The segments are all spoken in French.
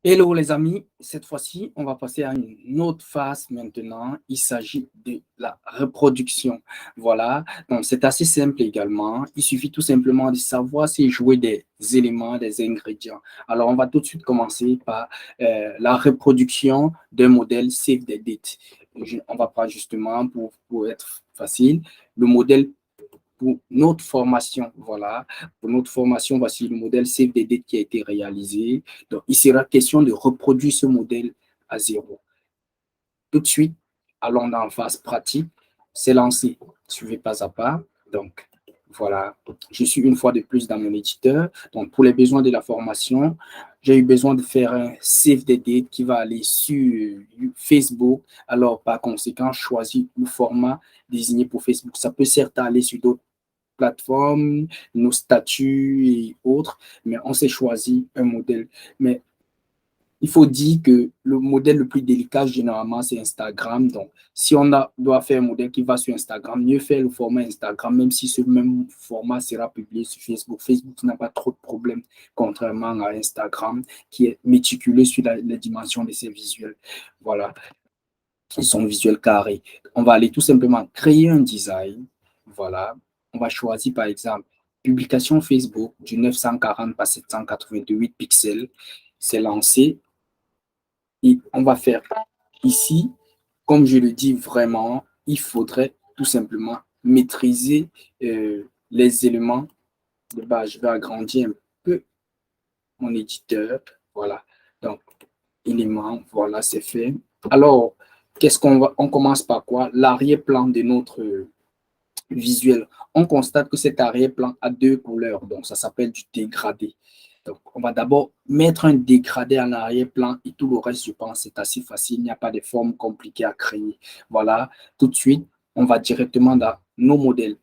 Hello les amis, cette fois-ci, on va passer à une autre phase maintenant. Il s'agit de la reproduction. Voilà, donc c'est assez simple également. Il suffit tout simplement de savoir si jouer des éléments, des ingrédients. Alors, on va tout de suite commencer par la reproduction d'un modèle Save the Date. On va prendre justement, pour être facile, le modèle pour notre formation. Voilà, pour notre formation, voici le modèle CFDD qui a été réalisé. Donc, il sera question de reproduire ce modèle à zéro. Tout de suite, allons dans la phase pratique. C'est lancé. Suivez pas à pas. Donc, voilà, je suis une fois de plus dans mon éditeur. Donc, pour les besoins de la formation, j'ai eu besoin de faire un save the date qui va aller sur Facebook. Alors, par conséquent, choisis le format désigné pour Facebook. Ça peut certes aller sur d'autres plateformes, nos statuts et autres, mais on s'est choisi un modèle. Mais il faut dire que le modèle le plus délicat, généralement, c'est Instagram. Donc, si doit faire un modèle qui va sur Instagram, mieux faire le format Instagram, même si ce même format sera publié sur Facebook. Facebook n'a pas trop de problèmes, contrairement à Instagram, qui est méticuleux sur la dimension de ses visuels. Voilà, qui sont visuels carrés. On va aller tout simplement créer un design. Voilà, on va choisir par exemple publication Facebook du 940 par 788 pixels. C'est lancé. Et on va faire ici, comme je le dis vraiment, il faudrait tout simplement maîtriser les éléments de base. Je vais agrandir un peu mon éditeur. Voilà. Donc, éléments, voilà, c'est fait. Alors, on commence par quoi? L'arrière-plan de notre visuel. On constate que cet arrière-plan a deux couleurs, donc ça s'appelle du dégradé. Donc, on va d'abord mettre un dégradé en arrière-plan et tout le reste, je pense, c'est assez facile. Il n'y a pas de forme compliquée à créer. Voilà, tout de suite, on va directement dans nos modèles.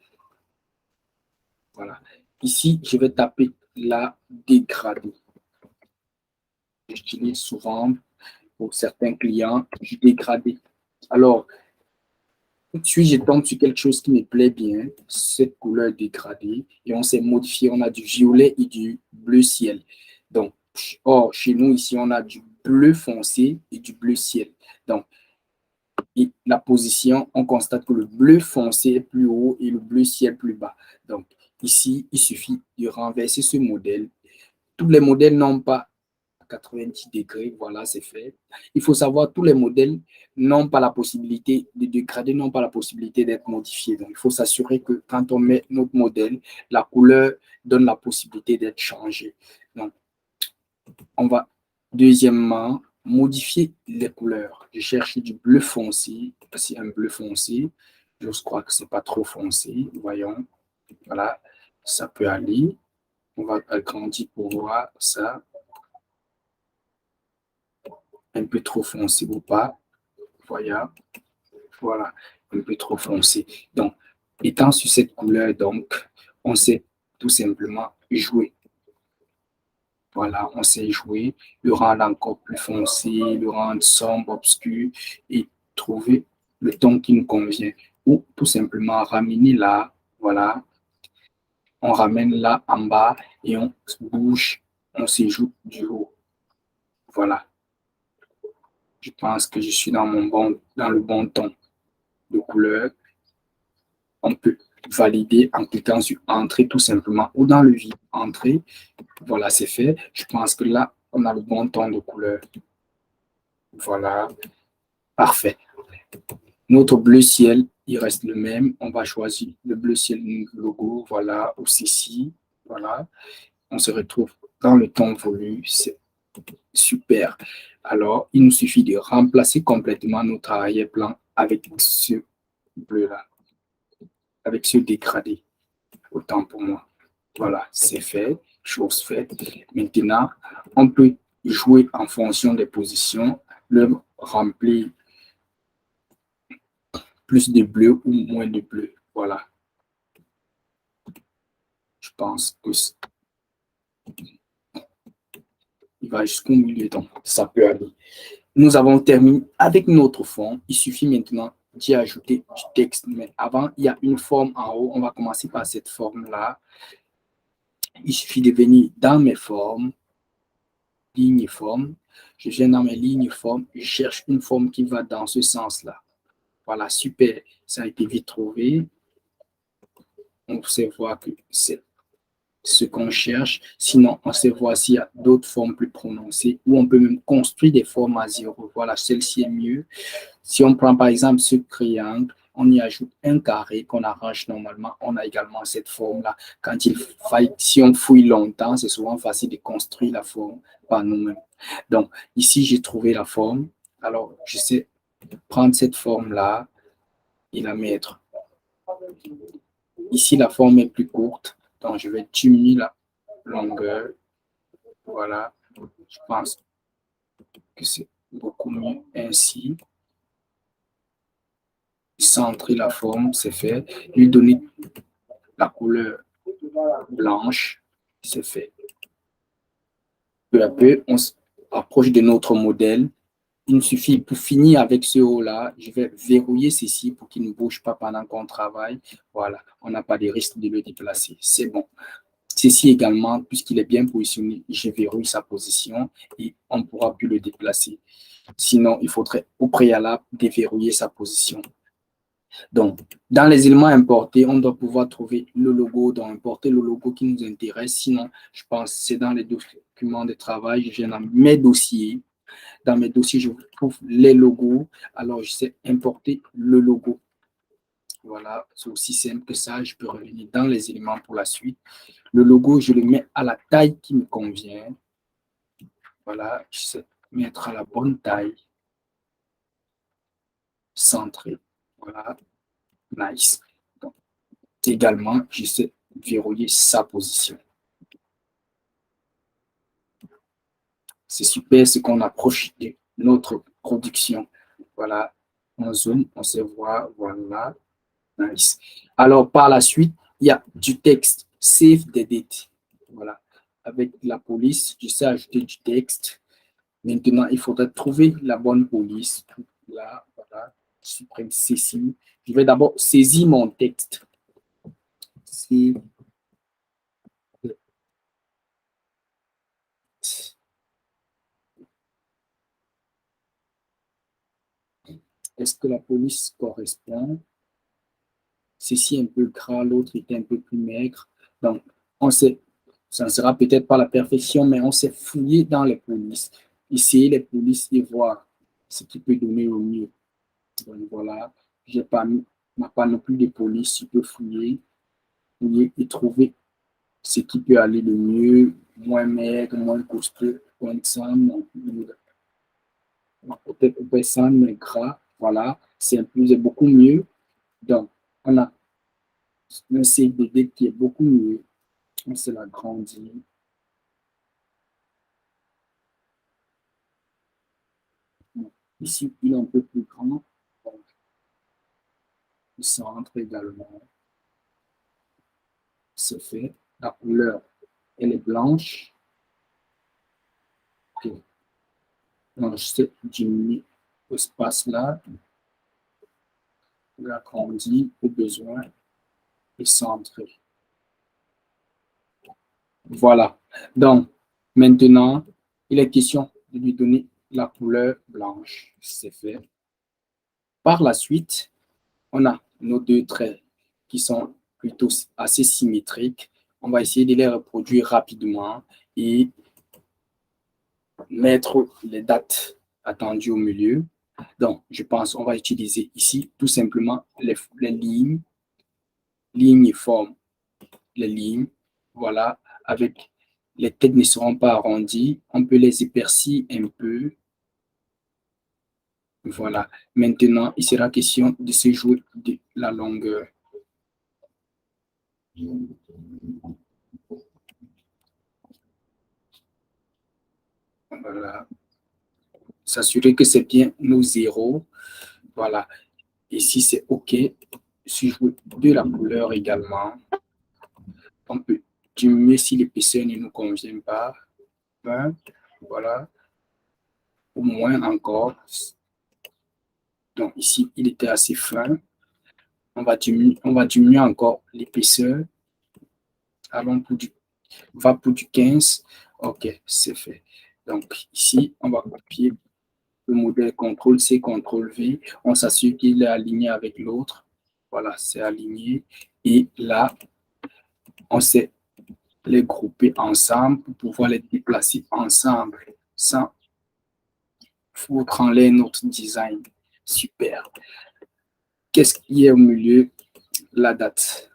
Voilà. Ici, je vais taper la dégradé. J'utilise souvent pour certains clients du dégradé. Alors, tout de suite, je tombe sur quelque chose qui me plaît bien, cette couleur dégradée, et on s'est modifié, on a du violet et du bleu ciel. Donc, chez nous, ici, on a du bleu foncé et du bleu ciel. Donc, et la position, on constate que le bleu foncé est plus haut et le bleu ciel plus bas. Donc, ici, il suffit de renverser ce modèle. Tous les modèles n'ont pas 90 degrés, voilà, c'est fait. Il faut savoir, tous les modèles n'ont pas la possibilité de dégrader, n'ont pas la possibilité d'être modifiés. Donc, il faut s'assurer que quand on met notre modèle, la couleur donne la possibilité d'être changée. Donc, on va, deuxièmement, modifier les couleurs. Je cherche du bleu foncé, voici un bleu foncé. Je crois que ce n'est pas trop foncé. Voyons, voilà, ça peut aller. On va agrandir pour voir ça. Un peu trop foncé ou pas. Voilà, voilà, un peu trop foncé. Donc, étant sur cette couleur, donc, on sait tout simplement jouer. Voilà, on sait jouer, le rendre encore plus foncé, le rendre sombre, obscur et trouver le ton qui nous convient. Ou tout simplement ramener là, voilà, on ramène là en bas et on bouge, on se joue du haut. Voilà, je pense que je suis dans le bon ton de couleur. On peut valider en cliquant sur Entrée tout simplement ou dans le vide Entrée. Voilà, c'est fait. Je pense que là, on a le bon ton de couleur. Voilà, parfait. Notre bleu ciel, il reste le même. On va choisir le bleu ciel logo, voilà, ou ceci. Voilà, on se retrouve dans le ton voulu. C'est super. Alors, il nous suffit de remplacer complètement notre arrière-plan avec ce bleu-là, avec ce dégradé. Autant pour moi. Voilà, c'est fait, chose faite. Maintenant, on peut jouer en fonction des positions, le remplir plus de bleu ou moins de bleu. Voilà, je pense que il va jusqu'au milieu, donc ça peut aller. Nous avons terminé avec notre fond. Il suffit maintenant d'y ajouter du texte. Mais avant, il y a une forme en haut. On va commencer par cette forme-là. Il suffit de venir dans mes formes. lignes et formes. Je viens dans mes lignes et formes, je cherche une forme qui va dans ce sens-là. Voilà, super, ça a été vite trouvé. On sait voir que c'est ce qu'on cherche. Sinon, on sait voir s'il y a d'autres formes plus prononcées ou on peut même construire des formes à zéro. Voilà, celle-ci est mieux. Si on prend par exemple ce triangle, on y ajoute un carré qu'on arrange normalement, on a également cette forme-là. Quand il faille, si on fouille longtemps, c'est souvent facile de construire la forme par nous-mêmes. Donc, ici, j'ai trouvé la forme. Alors, je sais prendre cette forme-là et la mettre. Ici, la forme est plus courte, donc je vais diminuer la longueur. Voilà, je pense que c'est beaucoup mieux ainsi. Centrer la forme, c'est fait. Lui donner la couleur blanche, c'est fait. Peu à peu, on s'approche de notre modèle. Il me suffit, pour finir avec ce haut-là, je vais verrouiller ceci pour qu'il ne bouge pas pendant qu'on travaille. Voilà, on n'a pas de risque de le déplacer. C'est bon. Ceci également, puisqu'il est bien positionné, je verrouille sa position et on ne pourra plus le déplacer. Sinon, il faudrait au préalable déverrouiller sa position. Donc, dans les éléments importés, on doit pouvoir trouver le logo, donc importer le logo qui nous intéresse. Sinon, je pense que c'est dans les documents de travail, je viens dans mes dossiers. Dans mes dossiers, je trouve les logos. Alors, je sais importer le logo. Voilà, c'est aussi simple que ça. Je peux revenir dans les éléments pour la suite. Le logo, je le mets à la taille qui me convient. Voilà, je sais mettre à la bonne taille. Centré. Voilà, nice. Donc, également, je sais verrouiller sa position. C'est super ce qu'on approche de notre production. Voilà, on zoom, on se voit, voilà, nice. Alors, par la suite, il y a du texte, save the date. Voilà, avec la police, je sais ajouter du texte. Maintenant, il faudrait trouver la bonne police. Là, voilà, je supprime ceci. Je vais d'abord saisir mon texte. Est-ce que la police correspond? Ceci est un peu gras, l'autre était un peu plus maigre. Donc, on sait, ça ne sera peut-être pas la perfection, mais on s'est fouillé dans les polices. Essayer les polices et voir ce qui peut donner au mieux. Donc, voilà, j'ai pas mis, pas non plus de police, je peux fouiller et trouver ce qui peut aller le mieux, moins maigre, moins costaud, moins ça, peut-être ça, mais gras, voilà, c'est beaucoup mieux. Donc, on a un CBD qui est beaucoup mieux. On se l'agrandit. Ici, il est un peu plus grand. Donc, le centre également, c'est fait. La couleur, elle est blanche. Okay. Donc, je diminue l'espace là. L'agrandit au besoin et centré. Voilà. Donc, maintenant, il est question de lui donner la couleur blanche. C'est fait. Par la suite, on a nos deux traits qui sont plutôt assez symétriques. On va essayer de les reproduire rapidement et mettre les dates attendues au milieu. Donc, je pense qu'on va utiliser ici tout simplement les lignes et formes. Les lignes, voilà, avec les têtes ne seront pas arrondies. On peut les épaissir un peu. Voilà. Maintenant, il sera question de se jouer de la longueur. Voilà. S'assurer que c'est bien nos zéros. Voilà. Et si c'est OK, si je veux de la couleur également, on peut diminuer si l'épaisseur ne nous convient pas. 20, voilà. Ou moins encore. Donc ici, il était assez fin. On va diminuer encore l'épaisseur. Allons pour du, va pour du 15. OK, c'est fait. Donc, ici, on va copier le modèle CTRL-C, CTRL-V. On s'assure qu'il est aligné avec l'autre. Voilà, c'est aligné. Et là, on sait les grouper ensemble pour pouvoir les déplacer ensemble sans foutre en l'air notre design. Super. Qu'est-ce qui est au milieu? La date.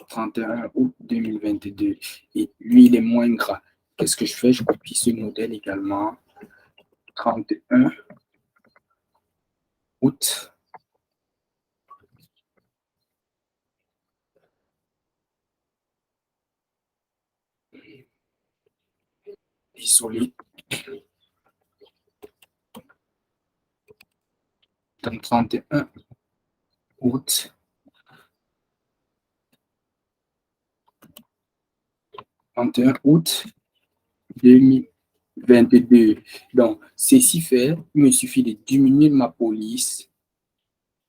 31 août 2022. Et lui, il est moins gras. Qu'est-ce que je fais? Je copie ce modèle également. 31 août. Désolé. Donc, 31 août 31 août 2022. Donc, ceci fait, il me suffit de diminuer ma police.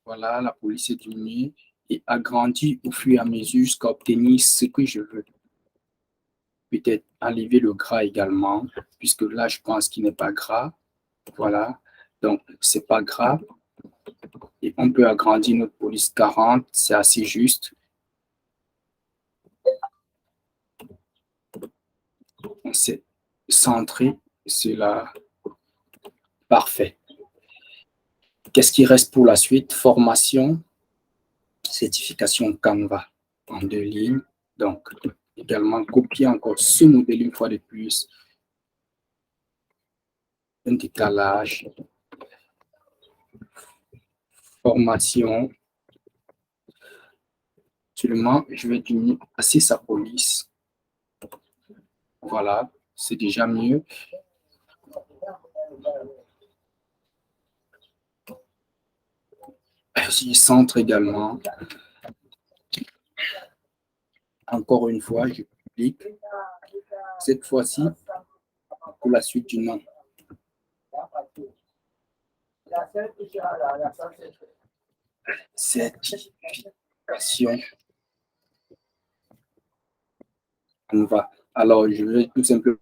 Voilà, la police est diminuée et agrandir au fur et à mesure jusqu'à obtenir ce que je veux. Peut-être enlever le gras également, puisque là, je pense qu'il n'est pas gras. Voilà, donc c'est pas gras. Et on peut agrandir notre police 40, c'est assez juste. On s'est centré, c'est là. Parfait. Qu'est-ce qui reste pour la suite? Formation, certification Canva en 2 lignes. Donc, également copier encore ce modèle une fois de plus. Un décalage. Formation. Seulement, je vais diminuer assez sa police. Voilà, c'est déjà mieux. Je centre également. Encore une fois, je clique. Cette fois-ci, pour la suite du nom. Certification. On va. Alors, je vais tout simplement